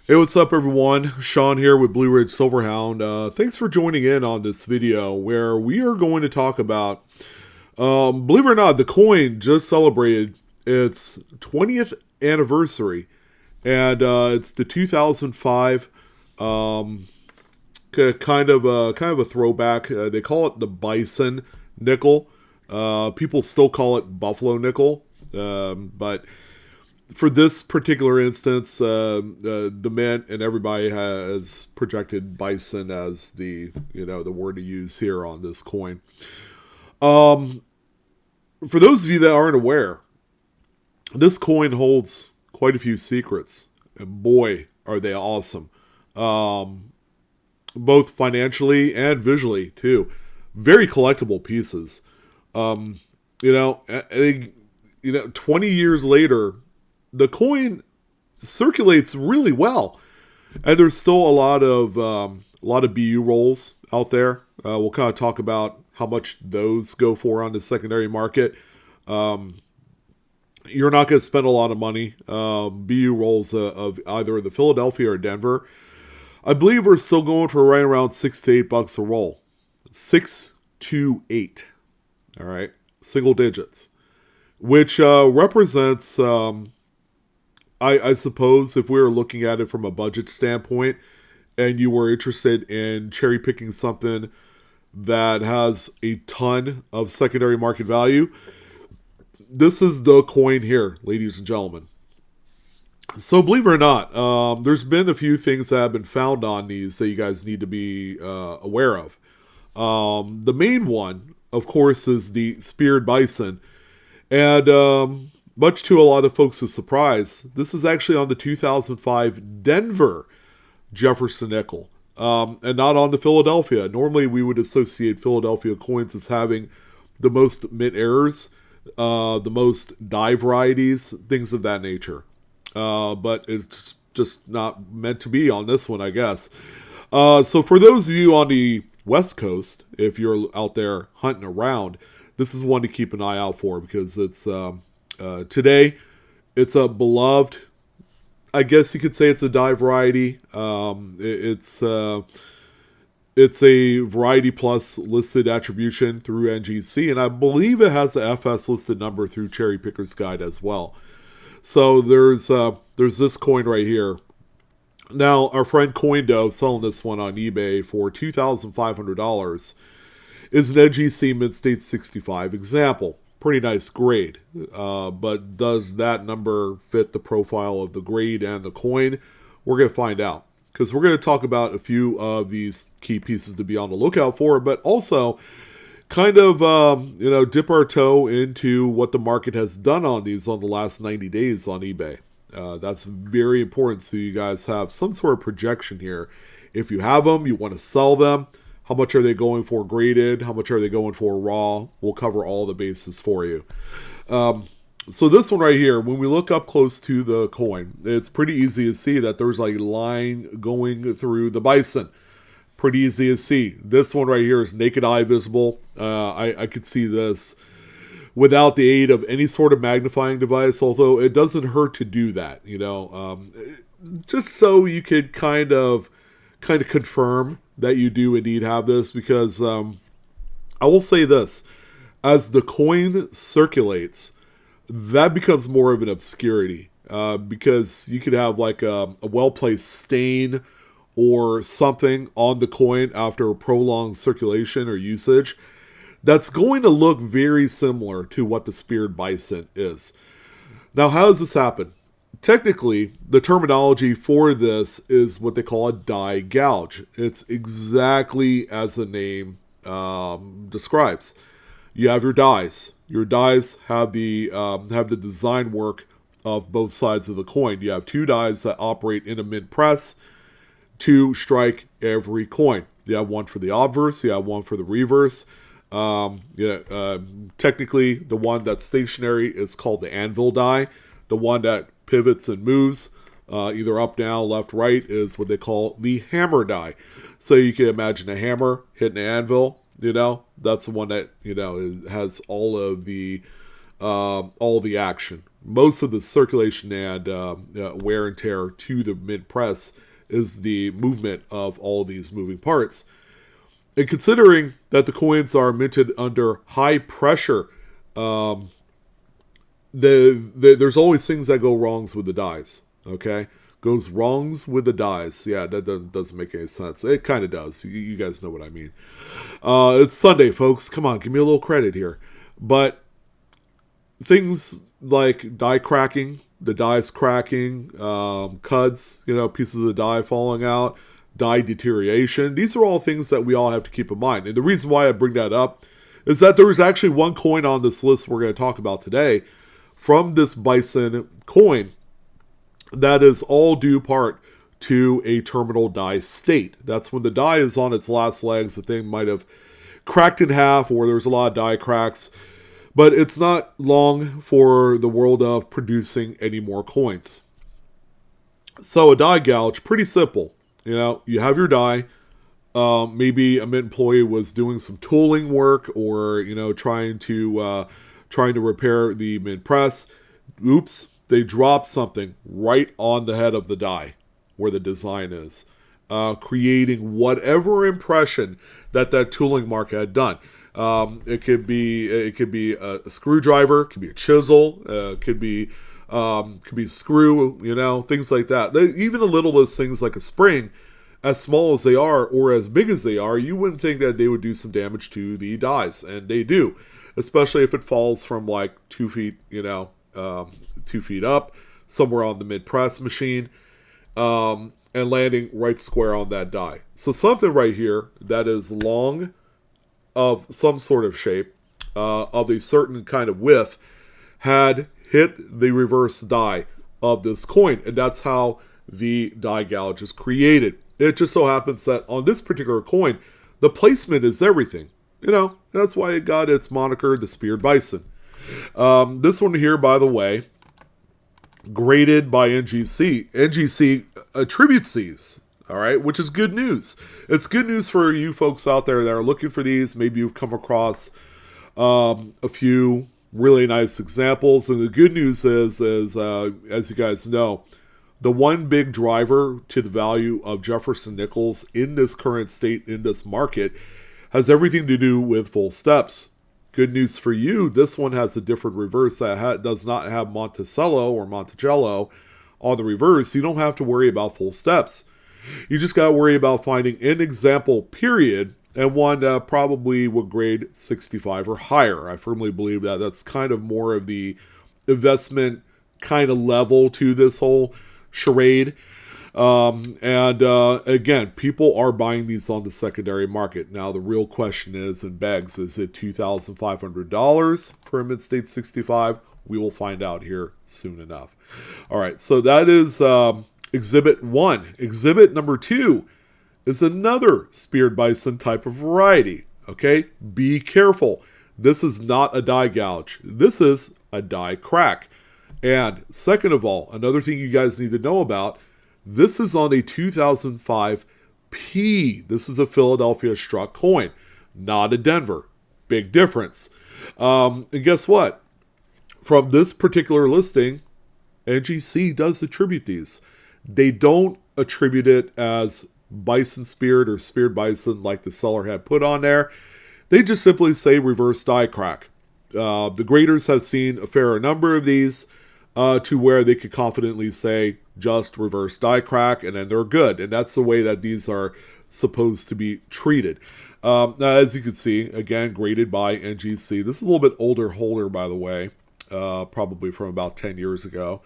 Hey, what's up, everyone? Sean here with Blue Ridge Silverhound. Thanks for joining in on this video where we are going to talk about, believe it or not, the coin just celebrated its 20th anniversary, and it's the 2005 um, kind of a throwback. They call it the Bison nickel. People still call it Buffalo nickel, but for this particular instance, the mint and everybody has projected bison as the word to use here on this coin. Um, for those of you that aren't aware, this coin holds quite a few secrets, and boy, are they awesome! Um, both financially and visually too. Very collectible pieces. Um, you know, 20 years later, the coin circulates really well, and there's still a lot of BU rolls out there. We'll kind of talk about how much those go for on the secondary market. Um, you're not going to spend a lot of money. BU rolls of either the Philadelphia or Denver, I believe, we're still going for right around $6 to $8 a roll. 6 to 8. All right, single digits, which represents. I suppose if we were looking at it from a budget standpoint and you were interested in cherry picking something that has a ton of secondary market value, this is the coin here, ladies and gentlemen. So, believe it or not, there's been a few things that have been found on these that you guys need to be aware of. The main one, of course, is the speared bison. And much to a lot of folks' surprise, this is actually on the 2005 Denver Jefferson nickel, and not on the Philadelphia. Normally, we would associate Philadelphia coins as having the most mint errors, the most die varieties, things of that nature. But it's just not meant to be on this one, I guess. So for those of you on the West Coast, if you're out there hunting around, this is one to keep an eye out for because it's today it's a beloved. I guess you could say it's a die variety. It's a variety plus listed attribution through NGC, and I believe it has the FS listed number through Cherry Picker's Guide as well. So there's this coin right here. Now our friend CoinDove selling this one on eBay for $2,500 is an NGC Mid State 65 example. Pretty nice grade, but does that number fit the profile of the grade and the coin? We're going to find out because we're going to talk about a few of these key pieces to be on the lookout for, but also kind of dip our toe into what the market has done on these on the last 90 days on eBay. That's very important, so you guys have some sort of projection here. If you have them, you want to sell them. How much are they going for graded? How much are they going for raw? We'll cover all the bases for you. So this one right here, when we look up close to the coin, it's pretty easy to see that there's a line going through the bison. Pretty easy to see. This one right here is naked eye visible. I could see this without the aid of any sort of magnifying device, although it doesn't hurt to do that, just so you could kind of confirm that you do indeed have this, because I will say this, as the coin circulates, that becomes more of an obscurity, because you could have like a well-placed stain or something on the coin after a prolonged circulation or usage that's going to look very similar to what the speared bison is. Now, how does this happen? Technically, the terminology for this is what they call a die gouge. It's exactly as the name describes. You have your dies. Your dies have the design work of both sides of the coin. You have two dies that operate in a mid press to strike every coin. You have one for the obverse. You have one for the reverse. Technically, the one that's stationary is called the anvil die. The one that pivots and moves, either up, down, left, right, is what they call the hammer die. So you can imagine a hammer hitting an anvil. That's the one that has all the action. most of the circulation and wear and tear to the mint press is the movement of all these moving parts. And considering that the coins are minted under high pressure, there's always things that go wrongs with the dies. Okay, goes wrongs with the dies. Yeah, that doesn't make any sense. It kind of does. You guys know what I mean. It's Sunday, folks. Come on, give me a little credit here. But things like die cracking, the dies cracking, cuds, pieces of the die falling out, die deterioration. These are all things that we all have to keep in mind. And the reason why I bring that up is that there is actually one coin on this list we're going to talk about today from this Bison coin that is all due part to a terminal die state. That's when the die is on its last legs. The thing might have cracked in half, or there's a lot of die cracks. But it's not long for the world of producing any more coins. So a die gouge, pretty simple. You have your die. Maybe a mint employee was doing some tooling work, or trying to repair the mint press. Oops, they dropped something right on the head of the die where the design is, creating whatever impression that tooling mark had done. It could be a screwdriver, it could be a chisel, could be a screw, things like that. Even the littlest things like a spring, as small as they are or as big as they are, you wouldn't think that they would do some damage to the dies, and they do, especially if it falls from like 2 feet, 2 feet up, somewhere on the mid press machine, and landing right square on that die. So something right here that is long, of some sort of shape, of a certain kind of width, had hit the reverse die of this coin. And that's how the die gouge is created. It just so happens that on this particular coin, the placement is everything. That's why it got its moniker, the Speared Bison. This one here, by the way, graded by NGC. NGC attributes these. All right, which is good news. It's good news for you folks out there that are looking for these. Maybe you've come across a few really nice examples. And the good news is as you guys know, the one big driver to the value of Jefferson nickels in this current state, in this market, has everything to do with full steps. Good news for you, this one has a different reverse that does not have Monticello or Monticello on the reverse. You don't have to worry about full steps. You just got to worry about finding an example period, and one that probably would grade 65 or higher. I firmly believe that that's kind of more of the investment kind of level to this whole charade. Again, people are buying these on the secondary market. Now, the real question is it $2,500 for a mid-state 65? We will find out here soon enough. All right, so that is Exhibit 1. Exhibit number 2 is another Speared Bison type of variety. Okay, be careful. This is not a die gouge. This is a die crack. And second of all, another thing you guys need to know about, this is on a 2005 P. This is a Philadelphia struck coin, not a Denver. Big difference. And guess what? From this particular listing, NGC does attribute these. They don't attribute it as Bison Speared or Speared Bison like the seller had put on there. They just simply say reverse die crack. The graders have seen a fair number of these to where they could confidently say just reverse die crack, and then they're good. And that's the way that these are supposed to be treated. Now, as you can see, again, graded by NGC. This is a little bit older holder, by the way, probably from about 10 years ago.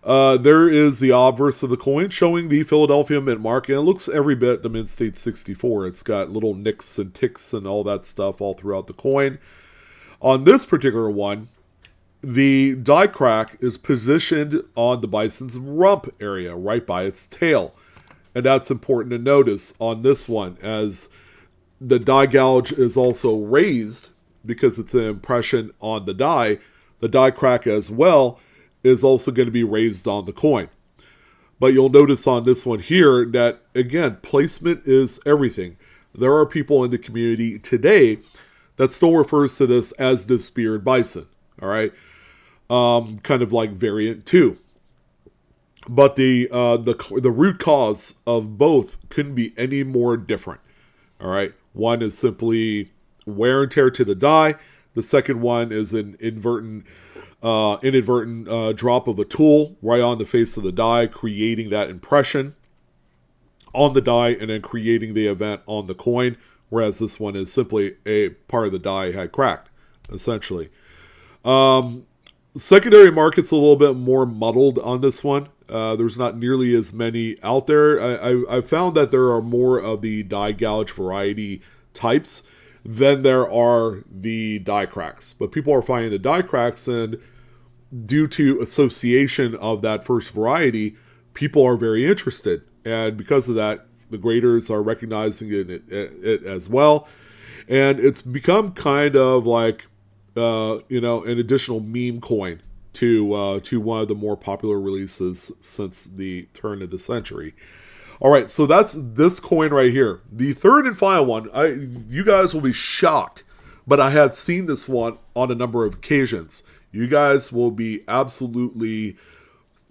There is the obverse of the coin showing the Philadelphia mint mark, and it looks every bit the Mint State 64. It's got little nicks and ticks and all that stuff all throughout the coin. On this particular one, the die crack is positioned on the Bison's rump area, right by its tail. And that's important to notice on this one, as the die gouge is also raised because it's an impression on the die. The die crack as well is also going to be raised on the coin. But you'll notice on this one here that, again, placement is everything. There are people in the community today that still refers to this as the Speared Bison. All right. kind of like variant 2. But the root cause of both couldn't be any more different. All right, one is simply wear and tear to the die. The second one is an inadvertent drop of a tool right on the face of the die, creating that impression on the die and then creating the event on the coin. Whereas this one is simply a part of the die had cracked, essentially. Secondary market's a little bit more muddled on this one. There's not nearly as many out there. I found that there are more of the die gouge variety types than there are the die cracks. But people are finding the die cracks, and due to association of that first variety, people are very interested. And because of that, the graders are recognizing it as well. And it's become kind of like, an additional meme coin to one of the more popular releases since the turn of the century. All right, so that's this coin right here. The third and final one, you guys will be shocked, but I have seen this one on a number of occasions. You guys will be absolutely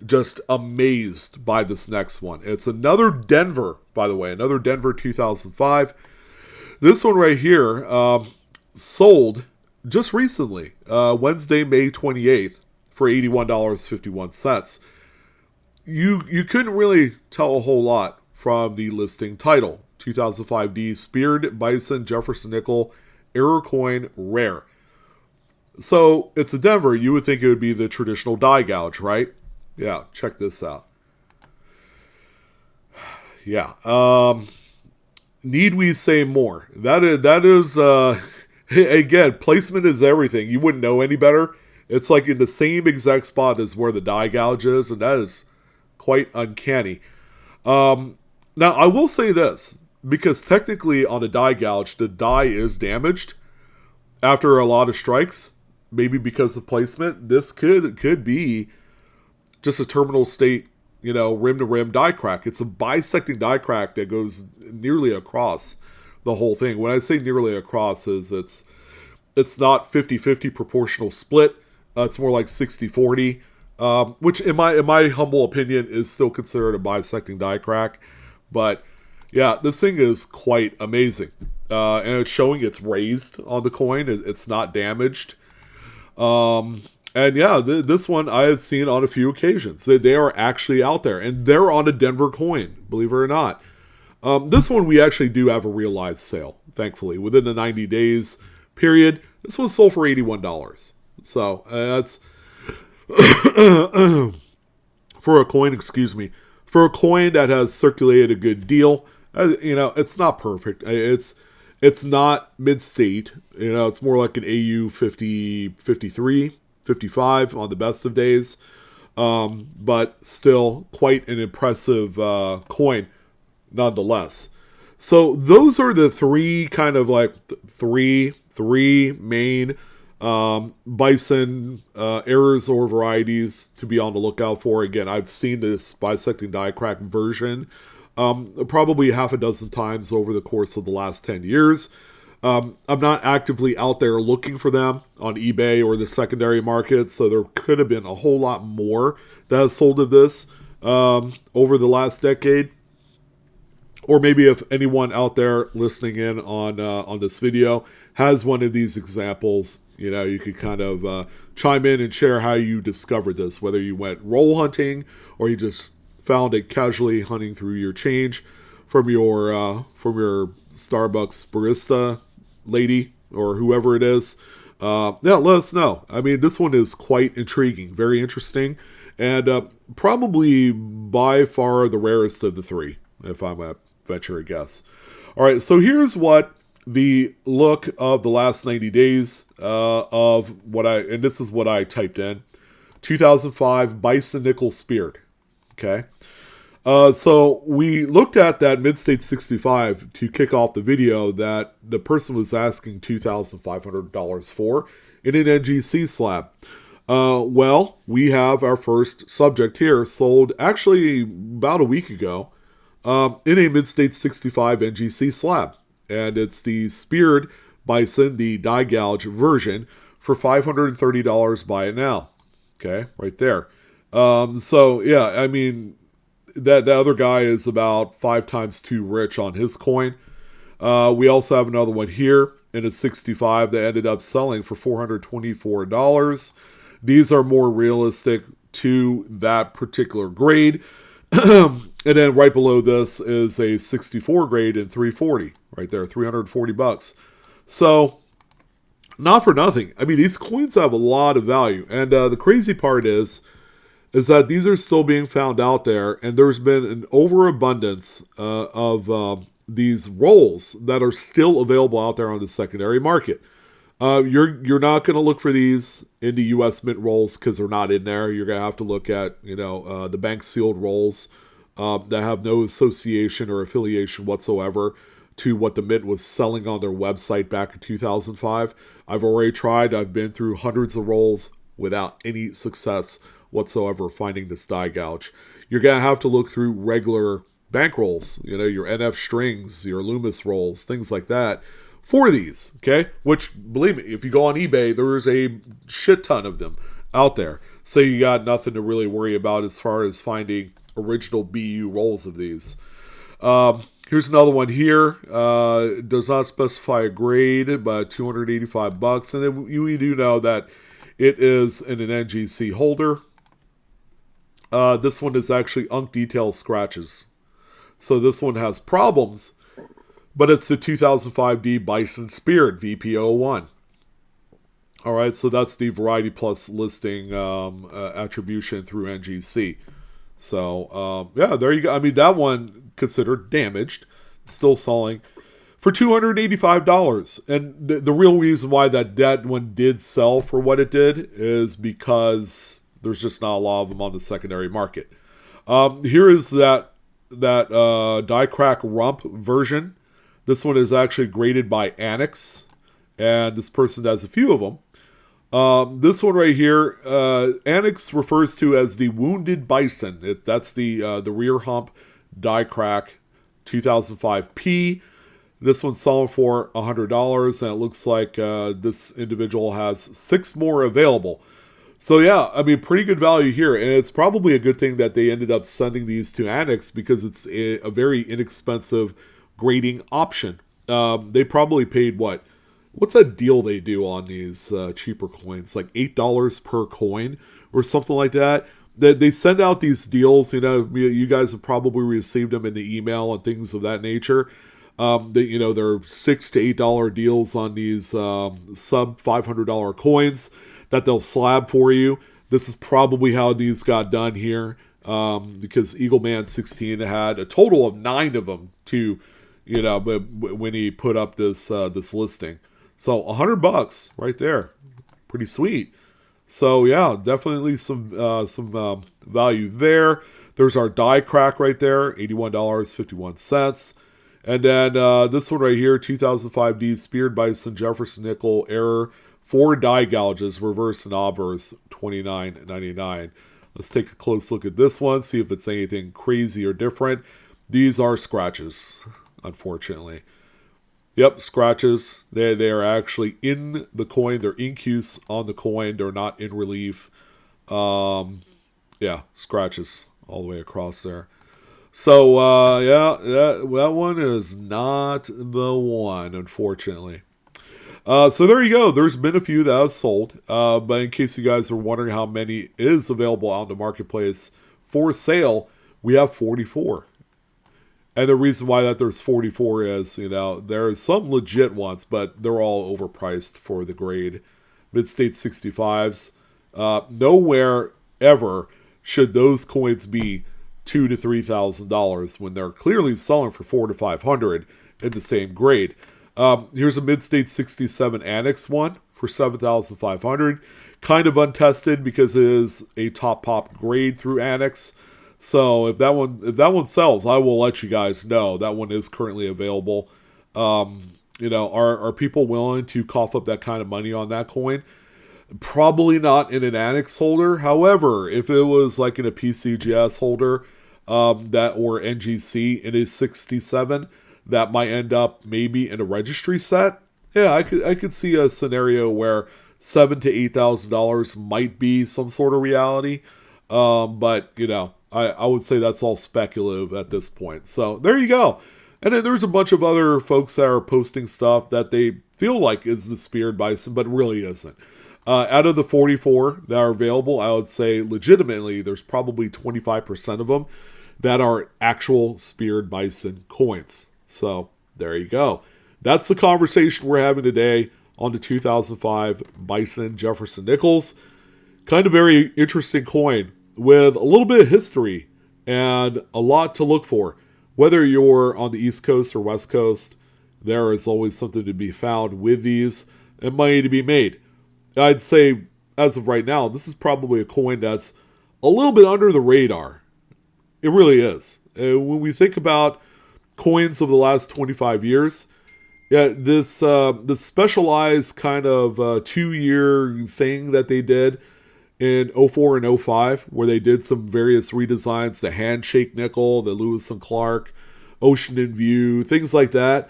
just amazed by this next one. It's another Denver, by the way, another Denver 2005. This one right here sold just recently, Wednesday, May 28th, for $81.51. You couldn't really tell a whole lot from the listing title. 2005D Speared Bison Jefferson Nickel Error Coin Rare. So it's a Denver. You would think it would be the traditional die gouge, right? Yeah, check this out. Yeah. Need we say more? That is again, placement is everything. You wouldn't know any better. It's like in the same exact spot as where the die gouge is, and that is quite uncanny. Now, I will say this, because technically on a die gouge, the die is damaged after a lot of strikes, maybe because of placement. This could be just a terminal state, rim-to-rim die crack. It's a bisecting die crack that goes nearly across the whole thing. When I say nearly across, is it's not 50-50 proportional split. It's more like 60-40, which in my humble opinion is still considered a bisecting die crack. But yeah, this thing is quite amazing. And it's showing it's raised on the coin. It's not damaged. And yeah, this one I have seen on a few occasions. They are actually out there, and they're on a Denver coin, believe it or not. This one we actually do have a realized sale, thankfully. Within the 90 days period, this one sold for $81. So that's for a coin, for a coin that has circulated a good deal. It's not perfect. It's not mid-state. It's more like an AU 50, 53, 55 on the best of days. But still quite an impressive coin nonetheless. So those are the three kind of like three main Bison errors or varieties to be on the lookout for. Again, I've seen this bisecting die crack version probably half a dozen times over the course of the last 10 years. I'm not actively out there looking for them on eBay or the secondary market, so there could have been a whole lot more that has sold of this over the last decade. Or maybe if anyone out there listening in on this video has one of these examples, you could kind of chime in and share how you discovered this, whether you went roll hunting or you just found it casually hunting through your change from your Starbucks barista lady or whoever it is. Let us know. I mean, this one is quite intriguing, very interesting, and probably by far the rarest of the three, if I'm a venture a guess. All right, so here's what the look of the last 90 days of what and this is what I typed in, 2005 Bison Nickel Speared. Okay. So we looked at that mid-state 65 to kick off the video that the person was asking $2,500 for in an NGC slab. Well, we have our first subject here sold actually about a week ago in a mid-state 65 NGC slab. And it's the Speared Bison, the die gouge version, for $530 buy it now. Okay, right there. So yeah, I mean that the other guy is about 5 times too rich on his coin. We also have another one here in a 65 that ended up selling for $424. These are more realistic to that particular grade. And then right below this is a 64 grade in 340, right there, $340. So not for nothing. I mean, these coins have a lot of value, and the crazy part is that these are still being found out there, and there's been an overabundance of these rolls that are still available out there on the secondary market. You're not going to look for these in the U.S. mint rolls because they're not in there. You're going to have to look at the bank sealed rolls that have no association or affiliation whatsoever to what the mint was selling on their website back in 2005. I've already tried. I've been through hundreds of rolls without any success whatsoever finding this die gouge. You're going to have to look through regular bank rolls, your NF strings, your Loomis rolls, things like that for these, okay? Which, believe me, if you go on eBay, there's a shit ton of them out there. So you got nothing to really worry about as far as finding original BU rolls of these. Here's another one here. It does not specify a grade, but $285. And then we do know that it is in an NGC holder. This one is actually Unk Detail Scratches. So this one has problems, but it's the 2005D Bison Spirit VP01. All right, so that's the Variety Plus listing attribution through NGC. So, yeah, there you go. I mean, that one considered damaged, still selling for $285. And the real reason why that one did sell for what it did is because there's just not a lot of them on the secondary market. Here is that die crack rump version. This one is actually graded by Annex, and this person has a few of them. This one right here, Annex refers to as the Wounded Bison. That's the rear hump die crack 2005P. This one's selling for $100, and it looks like this individual has 6 more available. So yeah, I mean, pretty good value here, and it's probably a good thing that they ended up sending these to Annex because it's a very inexpensive grading option. They probably paid what's that deal they do on these cheaper coins? Like $8 per coin or something like that. They send out these deals. You guys have probably received them in the email and things of that nature. They're $6 to $8 deals on these sub $500 coins that they'll slab for you. This is probably how these got done here, because Eagleman 16 had a total of 9 of them too. When he put up this listing. So $100 right there, pretty sweet. So yeah, definitely some value there. There's our die crack right there, $81.51. And then this one right here, 2005D Speared Bison Jefferson Nickel Error 4 die gouges, reverse and obverse, $29.99. Let's take a close look at this one, see if it's anything crazy or different. These are scratches, unfortunately. Yep, scratches. They are actually in the coin. They're incuse on the coin. They're not in relief. Yeah, scratches all the way across there. So, that one is not the one, unfortunately. So there you go. There's been a few that have sold. But in case you guys are wondering how many is available on the marketplace for sale, we have 44. And the reason why that there's 44 is, there's some legit ones, but they're all overpriced for the grade. Mid-State 65s. Nowhere ever should those coins be $2,000 to $3,000 when they're clearly selling for $400 to $500 in the same grade. Here's a Mid-State 67 Annex one for $7,500. Kind of untested because it is a top pop grade through Annex. So if that one sells, I will let you guys know. That one is currently available. Are people willing to cough up that kind of money on that coin? Probably not in an Annex holder. However, if it was like in a PCGS holder, or NGC in a 67, that might end up maybe in a registry set. Yeah, I could see a scenario where $7,000 to $8,000 might be some sort of reality. But, I would say that's all speculative at this point. So there you go. And then there's a bunch of other folks that are posting stuff that they feel like is the speared bison, but really isn't. Out of the 44 that are available, I would say legitimately there's probably 25% of them that are actual speared bison coins. So there you go. That's the conversation we're having today on the 2005 Bison Jefferson Nichols. Kind of very interesting coin with a little bit of history and a lot to look for. Whether you're on the East Coast or West Coast, there is always something to be found with these and money to be made. I'd say, as of right now, this is probably a coin that's a little bit under the radar. It really is. When we think about coins of the last 25 years, this specialized kind of 2-year thing that they did in 04 and 05, where they did some various redesigns, the handshake nickel, the Lewis and Clark, Ocean in View, things like that.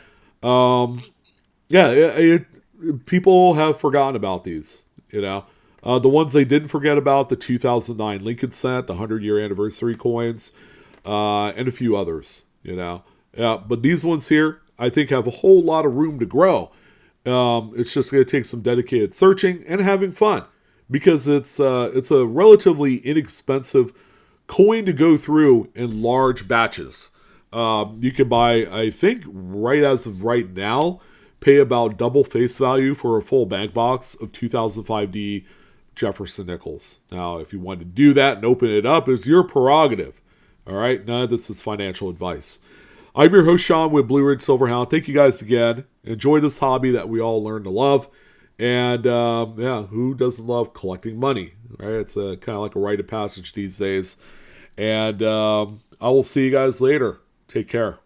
People have forgotten about these, the ones they didn't forget about, the 2009 Lincoln Cent, the 100-year anniversary coins, and a few others, but these ones here, I think, have a whole lot of room to grow. It's just going to take some dedicated searching and having fun, because it's a relatively inexpensive coin to go through in large batches. You can buy, I think, right as of right now, pay about double face value for a full bank box of 2005D Jefferson Nichols. Now, if you want to do that and open it up, it's your prerogative. All right, none of this is financial advice. I'm your host, Sean, with Blue Ridge Silverhound. Thank you guys again. Enjoy this hobby that we all learn to love. And who doesn't love collecting money, right? It's kind of like a rite of passage these days. And I will see you guys later. Take care.